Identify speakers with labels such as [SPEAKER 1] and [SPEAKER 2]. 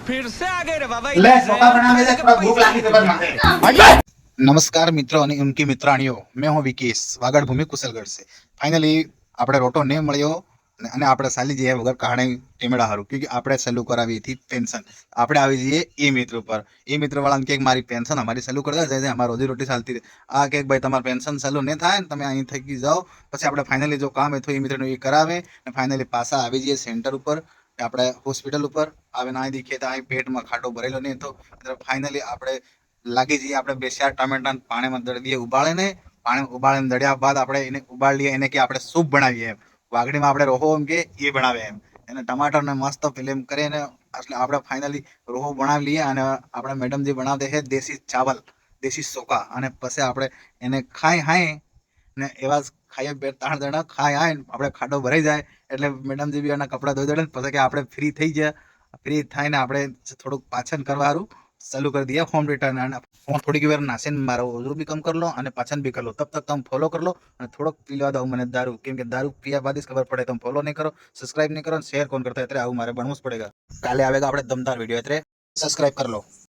[SPEAKER 1] फिर से आ गए रे बाबा
[SPEAKER 2] ले छोटा बनावे दे, थोड़ा भूख लागी तो बस मांगे।
[SPEAKER 3] નમસ્કાર મિત્રો અને ઉનકી મિત્રાણીઓ મેં હું વિકેશ વાગડ ભૂમિ કુશલગઢ से ફાઇનલી આપણે રોટો નહીં મળ્યો અને આપણે ચાલી જઈએ વગર કહાણી ટીમેડા હારું ક્योंकि આપણે ચાલુ કરાવી હતી પેન્શન આપણે આવી જઈએ એ મિત્ર ઉપર એ મિત્ર વાળાને કે મારી પેન્શન અમારી ચાલુ કરતા જાય અમારી રોજી રોટી ચાલતી રહે આ કે ભાઈ તમારી પેન્શન ચાલુ નહીં થાય ને તમે અહીં થઈ જાઓ પછી આપણે ફાઇનલી જો કામ હતું એ મિત્રનું એ કરાવે અને ફાઇનલી પાછા આવી જઈએ સેન્ટર ઉપર આપણે હોસ્પિટલ ઉપર આવે ના દીખીએ તો અહીં પેટમાં ખાટો ભરેલો નહીં તો ફાઇનલી આપણે લાગી જઈએ આપણે બે ચાર ટામેટા પાણીમાં દળી દઈએ ઉબાળે ને પાણી ઉબાળીને દળ્યા બાદ આપણે એને ઉબાળી લઈએ એને કે આપણે સૂપ બનાવીએ એમ વાઘડીમાં આપણે રોહો એમ કે એ બનાવે એમ એને ટમાટરને મસ્ત ફિલ્મ કરીને એટલે આપણે ફાઇનલી રોહો બનાવી લઈએ અને આપણે મેડમ જે બનાવते છે દેશી ચાવલ દેશી ચોખા અને પછી આપણે એને ખાઈ હાય ને એવા ખાઈએ બે ત્રણ જણા ખાઈ હાય આપણે ખાડો ભરાઈ જાય એટલે મેડમ જે બી એના કપડાં ધોઈ દે પછી કે આપણે ફ્રી થઈ જાય ફ્રી થઈને આપણે થોડુંક પાછન કરવાનું चालू कर दिया फॉर्म रिटर्न एंड फोन थोड़ी की बार नासे मारो उधर भी कम कर लो और पाचन भी कर लो तब तक तुम फॉलो कर लो और थोड़ा पीवा दो मैंने दारू क्योंकि दारू पिया बाद खबर पड़े तुम फॉलो नहीं करो सब्सक्राइब नहीं करो शेयर कौन करता है आવું મારે બનવું જ પડેगा કાલે આવેगा આપણે દમદાર વિડિયો એટલે સબસ્ક્રાઇબ कर लो।